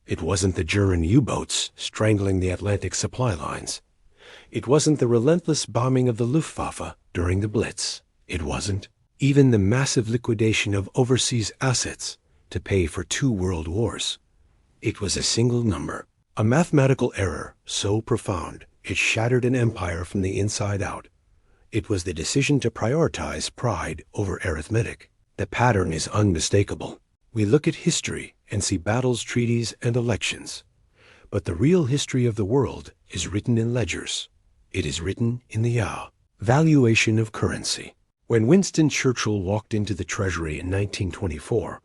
It wasn't the German U-boats strangling the Atlantic supply lines. It wasn't the relentless bombing of the Luftwaffe during the Blitz. It wasn't even the massive liquidation of overseas assets to pay for 2 world wars. It was a single number, a mathematical error so profound it shattered an empire from the inside out. It was the decision to prioritize pride over arithmetic. The pattern is unmistakable. We look at history and see battles, treaties, and elections. But the real history of the world is written in ledgers. It is written in the valuation of currency. When Winston Churchill walked into the Treasury in 1924,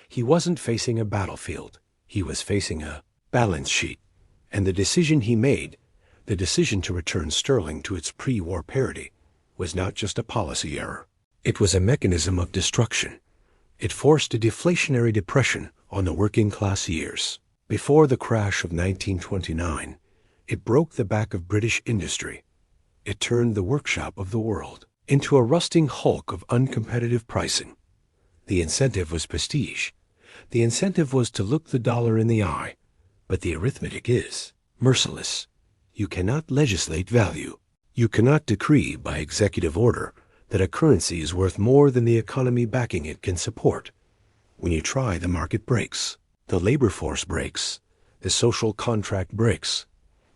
he wasn't facing a battlefield. He was facing a balance sheet. And the decision he made, the decision to return sterling to its pre-war parity, was not just a policy error. It was a mechanism of destruction. It forced a deflationary depression on the working-class years. Before the crash of 1929, it broke the back of British industry. It turned the workshop of the world into a rusting hulk of uncompetitive pricing. The incentive was prestige. The incentive was to look the dollar in the eye. But the arithmetic is merciless. You cannot legislate value. You cannot decree by executive order that a currency is worth more than the economy backing it can support. When you try, the market breaks. The labor force breaks. The social contract breaks.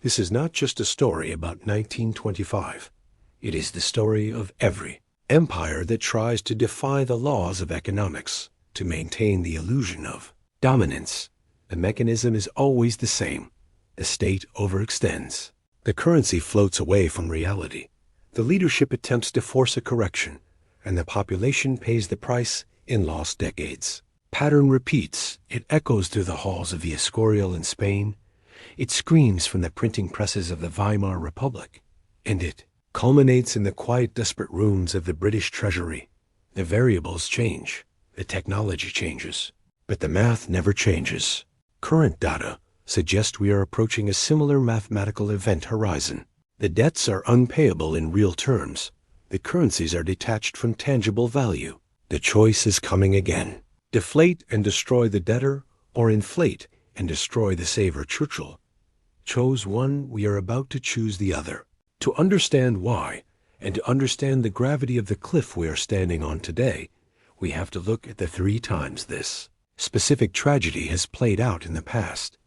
This is not just a story about 1925. It is the story of every empire that tries to defy the laws of economics to maintain the illusion of dominance. The mechanism is always the same. The state overextends. The currency floats away from reality. The leadership attempts to force a correction, and the population pays the price in lost decades. Pattern repeats. It echoes through the halls of the Escorial in Spain. It screams from the printing presses of the Weimar Republic. And it culminates in the quiet, desperate rooms of the British Treasury. The variables change. The technology changes. But the math never changes. Current data suggest we are approaching a similar mathematical event horizon. The debts are unpayable in real terms. The currencies are detached from tangible value. The choice is coming again. Deflate and destroy the debtor, or inflate and destroy the saver. Churchill chose one. We are about to choose the other. To understand why, and to understand the gravity of the cliff we are standing on today, we have to look at the 3 times this specific tragedy has played out in the past.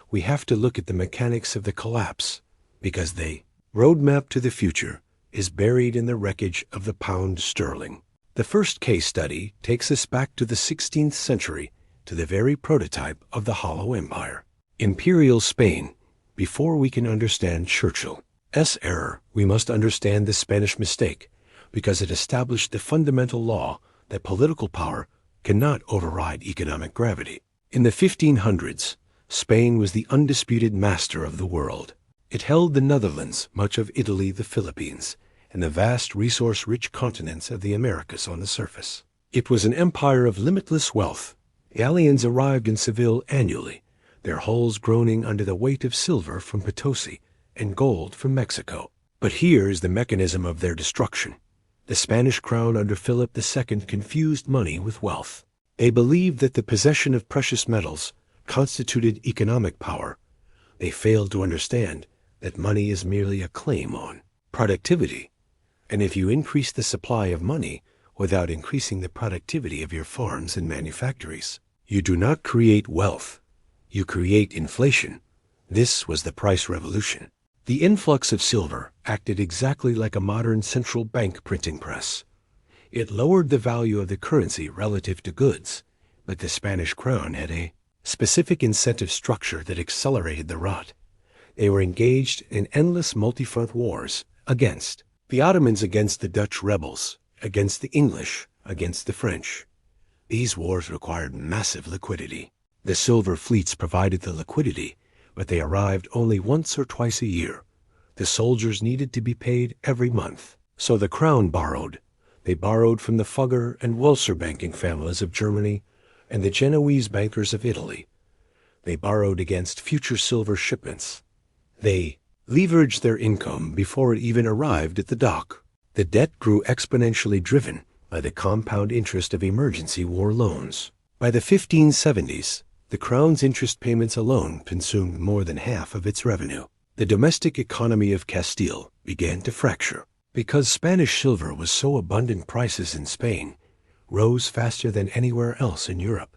We have to look at the mechanics of the collapse, because the roadmap to the future is buried in the wreckage of the pound sterling. The first case study takes us back to the 16th century, to the very prototype of the Hollow Empire. Imperial Spain. Before we can understand Churchill's error, we must understand the Spanish mistake, because it established the fundamental law that political power cannot override economic gravity. In the 1500s, Spain was the undisputed master of the world. It held the Netherlands, much of Italy, the Philippines, and the vast resource-rich continents of the Americas on the surface. It was an empire of limitless wealth. Galleons arrived in Seville annually, their hulls groaning under the weight of silver from Potosi and gold from Mexico. But here is the mechanism of their destruction. The Spanish crown under Philip II confused money with wealth. They believed that the possession of precious metals constituted economic power. They failed to understand that money is merely a claim on productivity. And if you increase the supply of money without increasing the productivity of your farms and manufactories, you do not create wealth. You create inflation. This was the price revolution. The influx of silver acted exactly like a modern central bank printing press. It lowered the value of the currency relative to goods, but the Spanish crown had a specific incentive structure that accelerated the rot. They were engaged in endless multi-front wars against the Ottomans, against the Dutch rebels, against the English, against the French. These wars required massive liquidity. The silver fleets provided the liquidity, but they arrived only once or twice a year. The soldiers needed to be paid every month. So the crown borrowed. They borrowed from the Fugger and Welser banking families of Germany and the Genoese bankers of Italy. They borrowed against future silver shipments. They leveraged their income before it even arrived at the dock. The debt grew exponentially, driven by the compound interest of emergency war loans. By the 1570s, The crown's interest payments alone consumed more than half of its revenue. The domestic economy of Castile began to fracture. Because Spanish silver was so abundant, prices in Spain rose faster than anywhere else in Europe.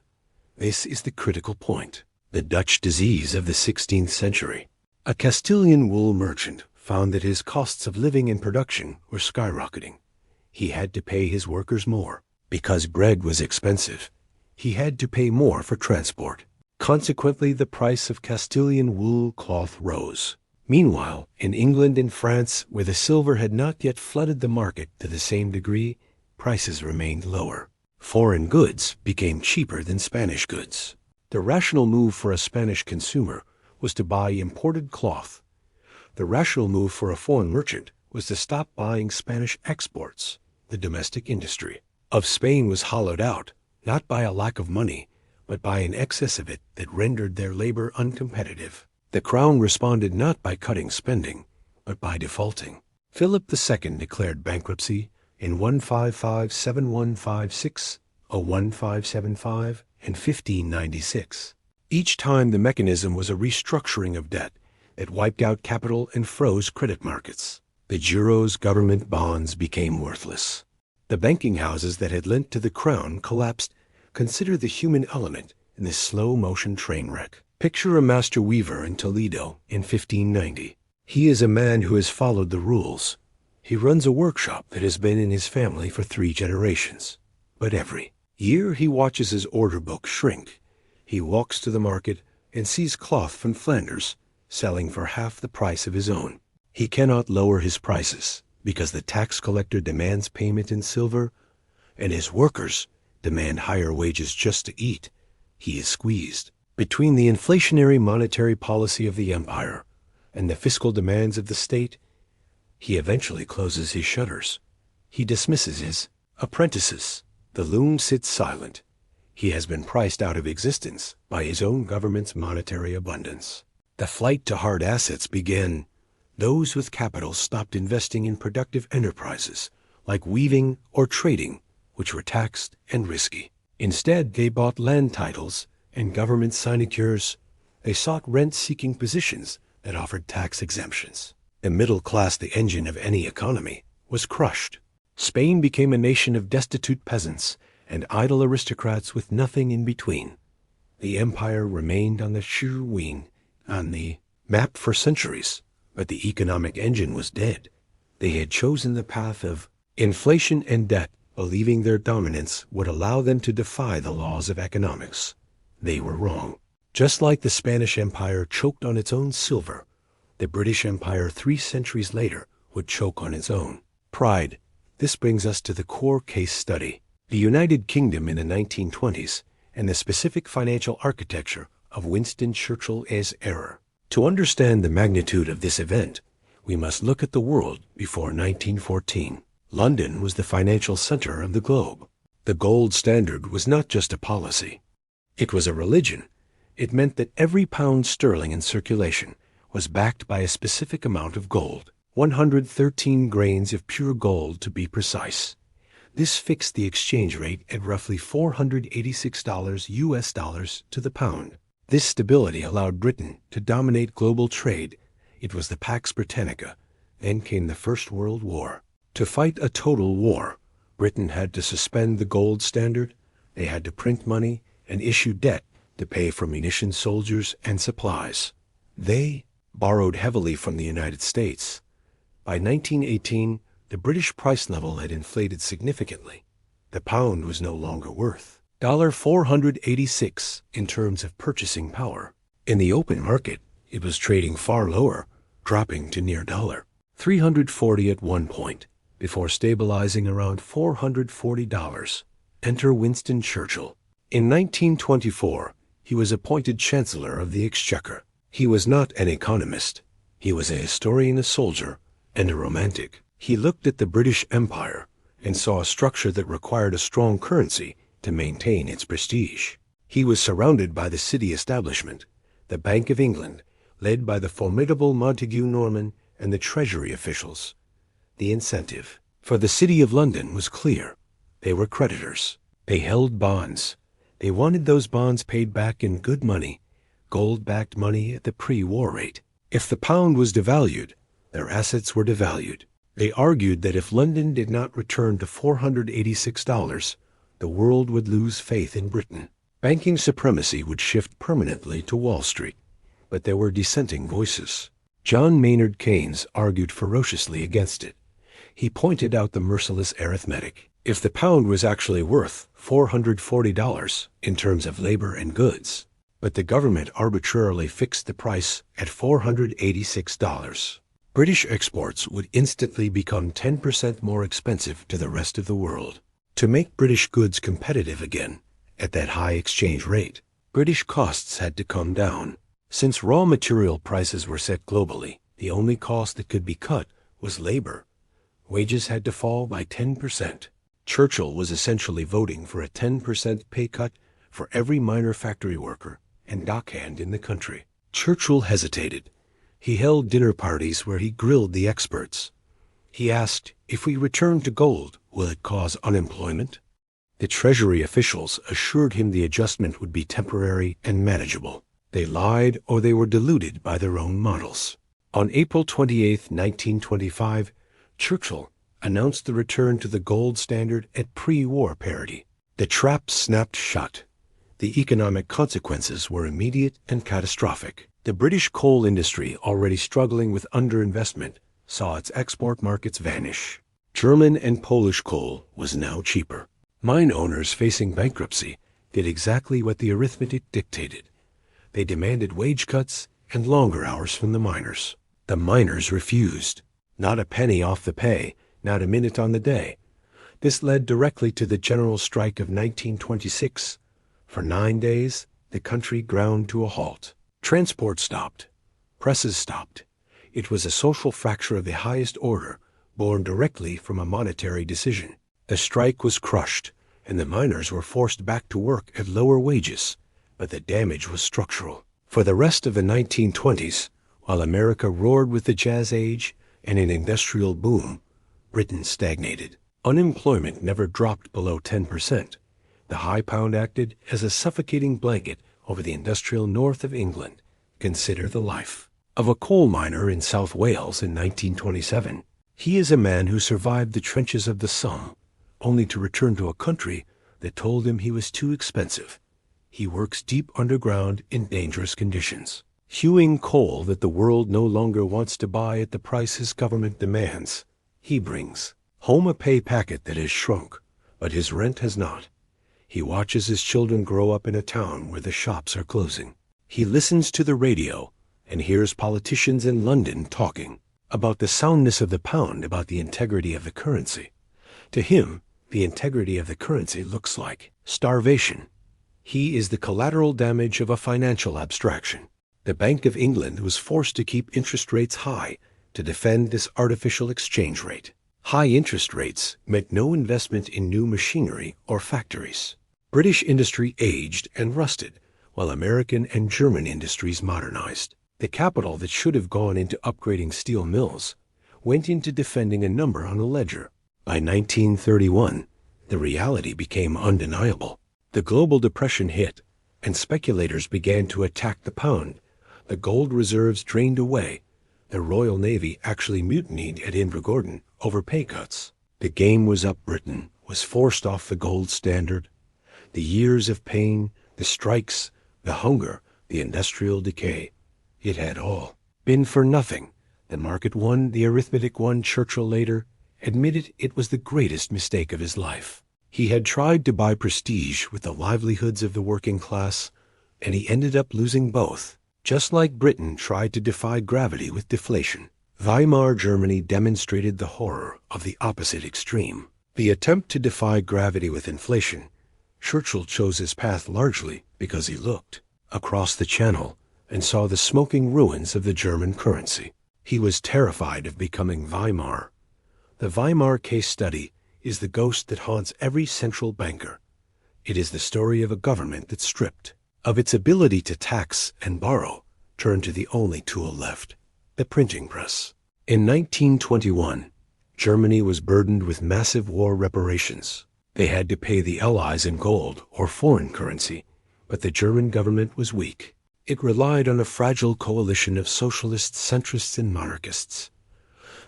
This is the critical point. The Dutch disease of the 16th century. A Castilian wool merchant found that his costs of living and production were skyrocketing. He had to pay his workers more. Because bread was expensive, he had to pay more for transport. Consequently, the price of Castilian wool cloth rose. Meanwhile, in England and France, where the silver had not yet flooded the market to the same degree, prices remained lower. Foreign goods became cheaper than Spanish goods. The rational move for a Spanish consumer was to buy imported cloth. The rational move for a foreign merchant was to stop buying Spanish exports. The domestic industry of Spain was hollowed out, not by a lack of money, but by an excess of it that rendered their labor uncompetitive. The crown responded not by cutting spending, but by defaulting. Philip II declared bankruptcy in 155, 7156, 01575, and 1596. Each time the mechanism was a restructuring of debt that wiped out capital and froze credit markets. The Giro's government bonds became worthless. The banking houses that had lent to the crown collapsed. Consider the human element in this slow-motion train wreck. Picture a master weaver in Toledo in 1590. He is a man who has followed the rules. He runs a workshop that has been in his family for 3 generations. But every year he watches his order book shrink. He walks to the market and sees cloth from Flanders selling for half the price of his own. He cannot lower his prices because the tax collector demands payment in silver, and his workers demand higher wages just to eat. He is squeezed. Between the inflationary monetary policy of the empire and the fiscal demands of the state, he eventually closes his shutters. He dismisses his apprentices. The loon sits silent. He has been priced out of existence by his own government's monetary abundance. The flight to hard assets began. Those with capital stopped investing in productive enterprises like weaving or trading, which were taxed and risky. Instead, they bought land titles and government sinecures. They sought rent-seeking positions that offered tax exemptions. The middle class, the engine of any economy, was crushed. Spain became a nation of destitute peasants and idle aristocrats with nothing in between. The empire remained on the sheer wing, on the map for centuries, but the economic engine was dead. They had chosen the path of inflation and debt, believing their dominance would allow them to defy the laws of economics. They were wrong. Just like the Spanish Empire choked on its own silver, the British Empire 3 centuries later would choke on its own pride. This brings us to the core case study, the United Kingdom in the 1920s and the specific financial architecture of Winston Churchill's era. To understand the magnitude of this event, we must look at the world before 1914. London was the financial center of the globe. The gold standard was not just a policy. It was a religion. It meant that every pound sterling in circulation was backed by a specific amount of gold, 113 grains of pure gold to be precise. This fixed the exchange rate at roughly $486 US dollars to the pound. This stability allowed Britain to dominate global trade. It was the Pax Britannica. Then came the First World War. To fight a total war, Britain had to suspend the gold standard. They had to print money and issue debt to pay for munitions, soldiers, and supplies. They borrowed heavily from the United States. By 1918, the British price level had inflated significantly. The pound was no longer worth $486 in terms of purchasing power. In the open market, it was trading far lower, dropping to near $340 at one point, before stabilizing around $440. Enter Winston Churchill. In 1924, he was appointed Chancellor of the Exchequer. He was not an economist. He was a historian, a soldier, and a romantic. He looked at the British Empire and saw a structure that required a strong currency to maintain its prestige. He was surrounded by the city establishment, the Bank of England, led by the formidable Montague Norman, and the Treasury officials. The incentive for the City of London was clear. They were creditors. They held bonds. They wanted those bonds paid back in good money, gold-backed money at the pre-war rate. If the pound was devalued, their assets were devalued. They argued that if London did not return to $486, the world would lose faith in Britain. Banking supremacy would shift permanently to Wall Street. But there were dissenting voices. John Maynard Keynes argued ferociously against it. He pointed out the merciless arithmetic. If the pound was actually worth $440 in terms of labor and goods, but the government arbitrarily fixed the price at $486, British exports would instantly become 10% more expensive to the rest of the world. To make British goods competitive again at that high exchange rate, British costs had to come down. Since raw material prices were set globally, the only cost that could be cut was labor. Wages had to fall by 10%. Churchill was essentially voting for a 10% pay cut for every minor factory worker and dockhand in the country. Churchill hesitated. He held dinner parties where he grilled the experts. He asked, if we return to gold, will it cause unemployment? The Treasury officials assured him the adjustment would be temporary and manageable. They lied or they were deluded by their own models. On April 28, 1925, Churchill announced the return to the gold standard at pre-war parity. The trap snapped shut. The economic consequences were immediate and catastrophic. The British coal industry, already struggling with underinvestment, saw its export markets vanish. German and Polish coal was now cheaper. Mine owners facing bankruptcy did exactly what the arithmetic dictated. They demanded wage cuts and longer hours from the miners. The miners refused. Not a penny off the pay, not a minute on the day. This led directly to the general strike of 1926. For 9 days, the country ground to a halt. Transport stopped. Presses stopped. It was a social fracture of the highest order, born directly from a monetary decision. The strike was crushed, and the miners were forced back to work at lower wages, but the damage was structural. For the rest of the 1920s, while America roared with the Jazz Age and an industrial boom, Britain stagnated. Unemployment never dropped below 10%. The high pound acted as a suffocating blanket over the industrial north of England. Consider the life of a coal miner in South Wales in 1927. He is a man who survived the trenches of the Somme, only to return to a country that told him he was too expensive. He works deep underground in dangerous conditions, hewing coal that the world no longer wants to buy at the price his government demands. He brings home a pay packet that has shrunk, but his rent has not. He watches his children grow up in a town where the shops are closing. He listens to the radio and hears politicians in London talking about the soundness of the pound, about the integrity of the currency. To him, the integrity of the currency looks like starvation. He is the collateral damage of a financial abstraction. The Bank of England was forced to keep interest rates high to defend this artificial exchange rate. High interest rates meant no investment in new machinery or factories. British industry aged and rusted, while American and German industries modernized. The capital that should have gone into upgrading steel mills went into defending a number on a ledger. By 1931, the reality became undeniable. The global depression hit, and speculators began to attack the pound. The gold reserves drained away. The Royal Navy actually mutinied at Invergordon over pay cuts. The game was up. Britain was forced off the gold standard. The years of pain, the strikes, the hunger, the industrial decay, it had all been for nothing. The market won, the arithmetic won. Churchill later admitted it was the greatest mistake of his life. He had tried to buy prestige with the livelihoods of the working class, and he ended up losing both, just like Britain tried to defy gravity with deflation. Weimar Germany demonstrated the horror of the opposite extreme. The attempt to defy gravity with inflation. Churchill chose his path largely because he looked across the Channel and saw the smoking ruins of the German currency. He was terrified of becoming Weimar. The Weimar case study is the ghost that haunts every central banker. It is the story of a government that stripped of its ability to tax and borrow, turned to the only tool left, the printing press. In 1921, Germany was burdened with massive war reparations. They had to pay the Allies in gold or foreign currency, but the German government was weak. It relied on a fragile coalition of socialists, centrists, and monarchists.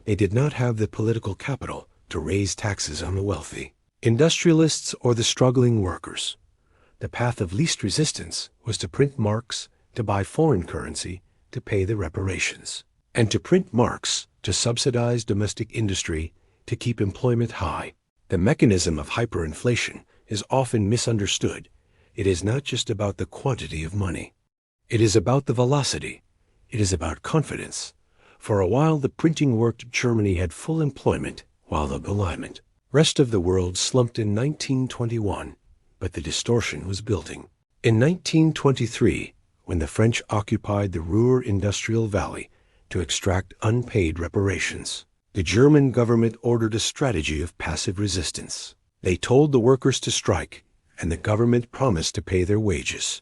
They did not have the political capital to raise taxes on the wealthy, industrialists, or the struggling workers. The path of least resistance was to print marks, to buy foreign currency, to pay the reparations, and to print marks to subsidize domestic industry to keep employment high. The mechanism of hyperinflation is often misunderstood. It is not just about the quantity of money. It is about the velocity. It is about confidence. For a while the printing worked. Germany had full employment, while the alignment. Rest of the world slumped in 1921, but the distortion was building. In 1923, when the French occupied the Ruhr Industrial Valley to extract unpaid reparations, the German government ordered a strategy of passive resistance. They told the workers to strike, and the government promised to pay their wages.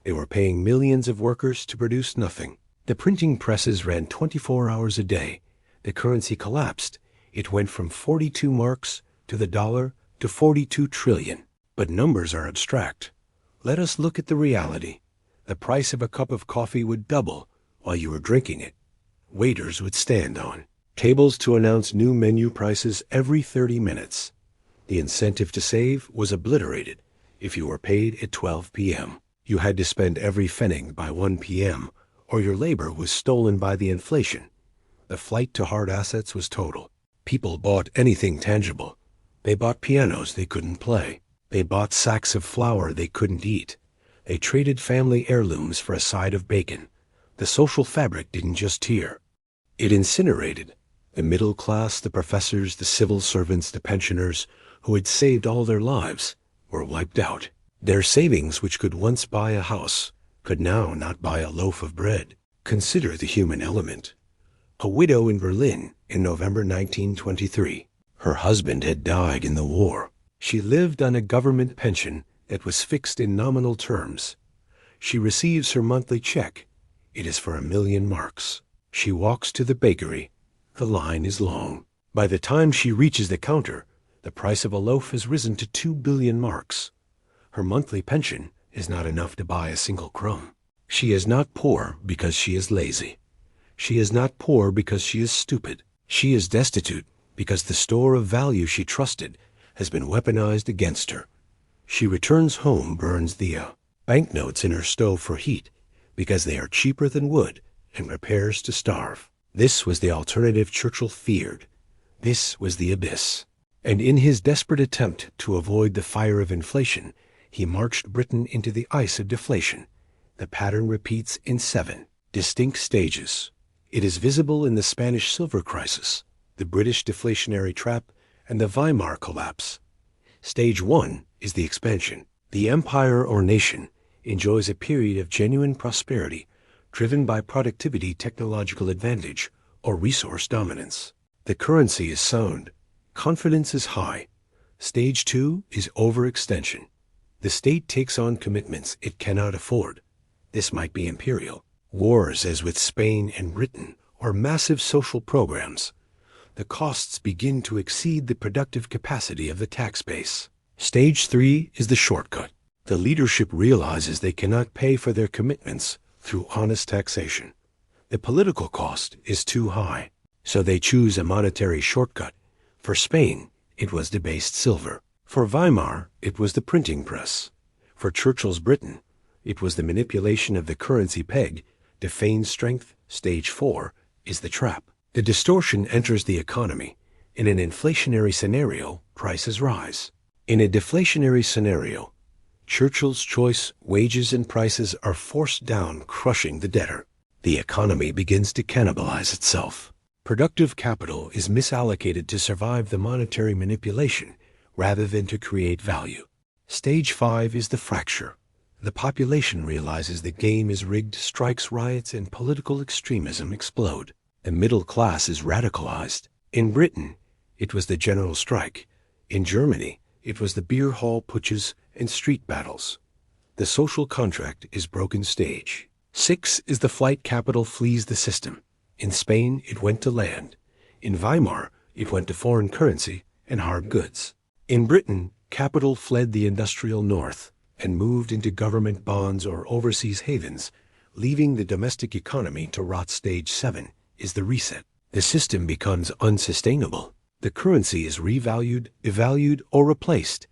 They were paying millions of workers to produce nothing. The printing presses ran 24 hours a day. The currency collapsed. It went from 42 marks to the dollar to 42 trillion. But numbers are abstract. Let us look at the reality. The price of a cup of coffee would double while you were drinking it. Waiters would stand on tables to announce new menu prices every 30 minutes. The incentive to save was obliterated. If you were paid at 12 p.m., you had to spend every pfennig by 1 p.m., or your labor was stolen by the inflation. The flight to hard assets was total. People bought anything tangible. They bought pianos they couldn't play. They bought sacks of flour they couldn't eat. They traded family heirlooms for a side of bacon. The social fabric didn't just tear. It incinerated. The middle class, the professors, the civil servants, the pensioners, who had saved all their lives, were wiped out. Their savings, which could once buy a house, could now not buy a loaf of bread. Consider the human element. A widow in Berlin in November 1923. Her husband had died in the war. She lived on a government pension that was fixed in nominal terms. She receives her monthly check. It is for 1,000,000 marks. She walks to the bakery. The line is long. By the time she reaches the counter, the price of a loaf has risen to 2 billion marks. Her monthly pension is not enough to buy a single crumb. She is not poor because she is lazy. She is not poor because she is stupid. She is destitute because the store of value she trusted has been weaponized against her. She returns home, burns the banknotes in her stove for heat because they are cheaper than wood, and prepares to starve. This was the alternative Churchill feared. This was the abyss. And in his desperate attempt to avoid the fire of inflation, he marched Britain into the ice of deflation. The pattern repeats in 7 distinct stages. It is visible in the Spanish silver crisis, the British deflationary trap, and the Weimar collapse. Stage 1 is the expansion. The empire or nation enjoys a period of genuine prosperity, driven by productivity, technological advantage, or resource dominance. The currency is sound. Confidence is high. Stage 2 is overextension. The state takes on commitments it cannot afford. This might be imperial. Wars, as with Spain and Britain, or massive social programs. The costs begin to exceed the productive capacity of the tax base. Stage 3 is the shortcut. The leadership realizes they cannot pay for their commitments through honest taxation. The political cost is too high, so they choose a monetary shortcut. For Spain, it was debased silver. For Weimar, it was the printing press. For Churchill's Britain, it was the manipulation of the currency peg to feign strength. Stage 4 is the trap. The distortion enters the economy. In an inflationary scenario, prices rise. In a deflationary scenario, Churchill's choice, wages and prices are forced down, crushing the debtor. The economy begins to cannibalize itself. Productive capital is misallocated to survive the monetary manipulation rather than to create value. Stage 5 is the fracture. The population realizes the game is rigged, strikes, riots, and political extremism explode. The middle class is radicalized. In Britain, it was the general strike. In Germany, it was the beer hall putschs and street battles. The social contract is broken. Stage 6 is the flight. Capital flees the system. In Spain, it went to land. In Weimar, it went to foreign currency and hard goods. In Britain, Capital fled the industrial north and moved into government bonds or overseas havens, leaving the domestic economy to rot. Stage 7 is the reset. The system becomes unsustainable. The currency is revalued, devalued, or replaced.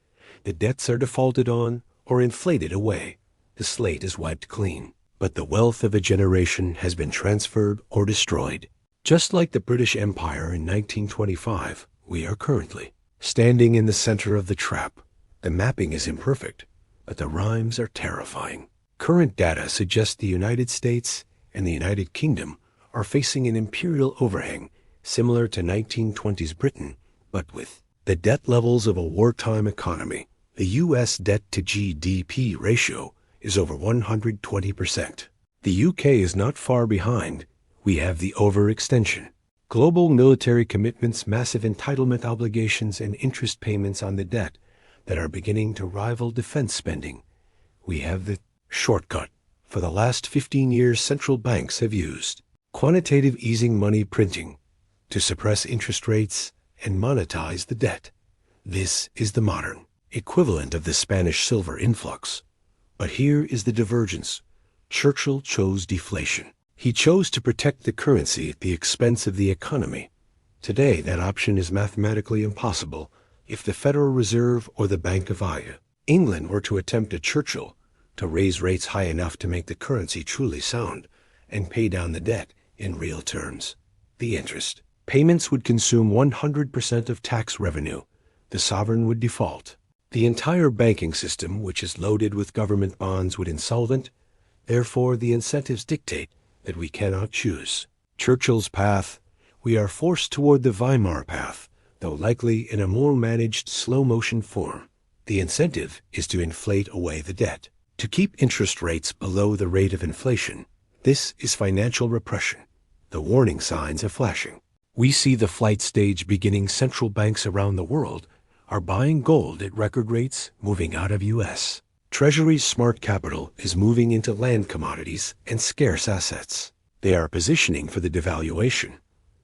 The debts are defaulted on or inflated away. The slate is wiped clean. But the wealth of a generation has been transferred or destroyed. Just like the British Empire in 1925, we are currently standing in the center of the trap. The mapping is imperfect, but the rhymes are terrifying. Current data suggests the United States and the United Kingdom are facing an imperial overhang similar to 1920s Britain, but with the debt levels of a wartime economy. The U.S. debt to GDP ratio is over 120%. The UK is not far behind. We have the overextension. Global military commitments, massive entitlement obligations, and interest payments on the debt that are beginning to rival defense spending. We have the shortcut. For the last 15 years, central banks have used quantitative easing, money printing, to suppress interest rates and monetize the debt. This is the modern equivalent of the Spanish silver influx. But here is the divergence. Churchill chose deflation. He chose to protect the currency at the expense of the economy. Today, that option is mathematically impossible if the Federal Reserve or the Bank of England were to attempt a Churchill to raise rates high enough to make the currency truly sound and pay down the debt in real terms. The interest payments would consume 100% of tax revenue. The sovereign would default. The entire banking system, which is loaded with government bonds, would insolvent. Therefore, the incentives dictate that we cannot choose Churchill's path. We are forced toward the Weimar path, though likely in a more managed, slow-motion form. The incentive is to inflate away the debt, to keep interest rates below the rate of inflation. This is financial repression. The warning signs are flashing. We see the flight stage beginning. Central banks around the world are buying gold at record rates, moving out of U.S. Treasury's smart capital is moving into land commodities and scarce assets. They are positioning for the devaluation.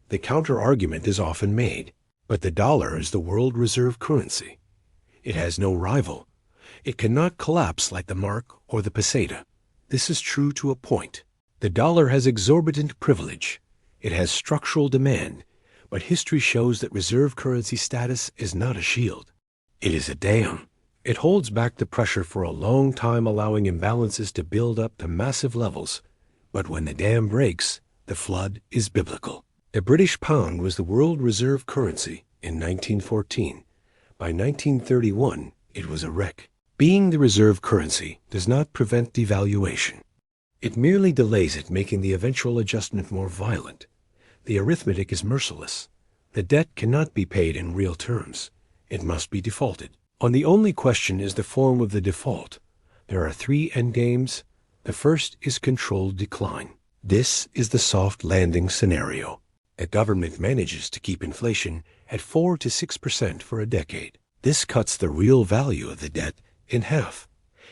The counter-argument is often made, but the dollar is the world reserve currency. It has no rival. It cannot collapse like the mark or the peseta. This is true to a point. The dollar has exorbitant privilege. It has structural demand, but history shows that reserve currency status is not a shield. It is a dam. It holds back the pressure for a long time, allowing imbalances to build up to massive levels. But when the dam breaks, the flood is biblical. The British pound was the world reserve currency in 1914. By 1931, it was a wreck. Being the reserve currency does not prevent devaluation. It merely delays it, making the eventual adjustment more violent. The arithmetic is merciless. The debt cannot be paid in real terms. It must be defaulted. On the only question is the form of the default. There are three endgames. The first is controlled decline. This is the soft landing scenario. A government manages to keep inflation at 4 to 6% for a decade. This cuts the real value of the debt in half.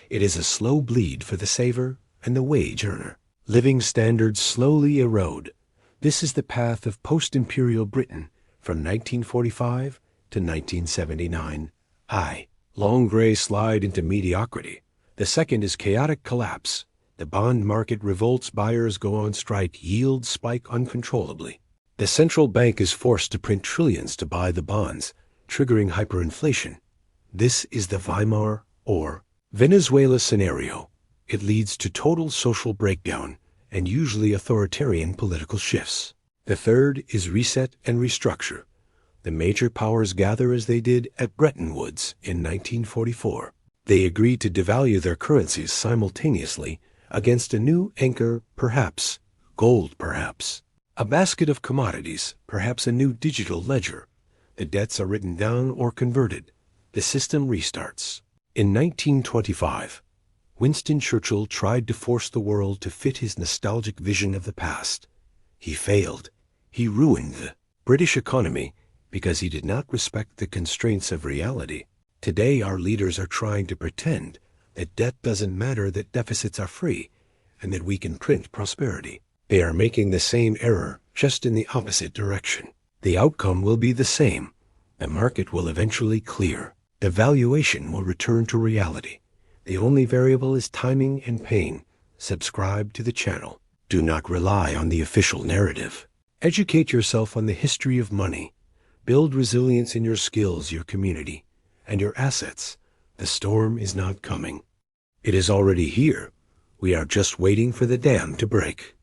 It is a slow bleed for the saver and the wage earner. Living standards slowly erode. This is the path of post-imperial Britain from 1945 to 1979. Long gray slide into mediocrity. The second is chaotic collapse. The bond market revolts, buyers go on strike, yields spike uncontrollably. The central bank is forced to print trillions to buy the bonds, triggering hyperinflation. This is the Weimar or Venezuela scenario. It leads to total social breakdown and usually authoritarian political shifts. The third is reset and restructure. The major powers gather as they did at Bretton Woods in 1944. They agreed to devalue their currencies simultaneously against a new anchor, perhaps gold, perhaps a basket of commodities, perhaps a new digital ledger. The debts are written down or converted. The system restarts. In 1925, Winston Churchill tried to force the world to fit his nostalgic vision of the past. He failed. He ruined the British economy because he did not respect the constraints of reality. Today, our leaders are trying to pretend that debt doesn't matter, that deficits are free, and that we can print prosperity. They are making the same error, just in the opposite direction. The outcome will be the same. The market will eventually clear. The valuation will return to reality. The only variable is timing and pain. Subscribe to the channel. Do not rely on the official narrative. Educate yourself on the history of money. Build resilience in your skills, your community, and your assets. The storm is not coming. It is already here. We are just waiting for the dam to break.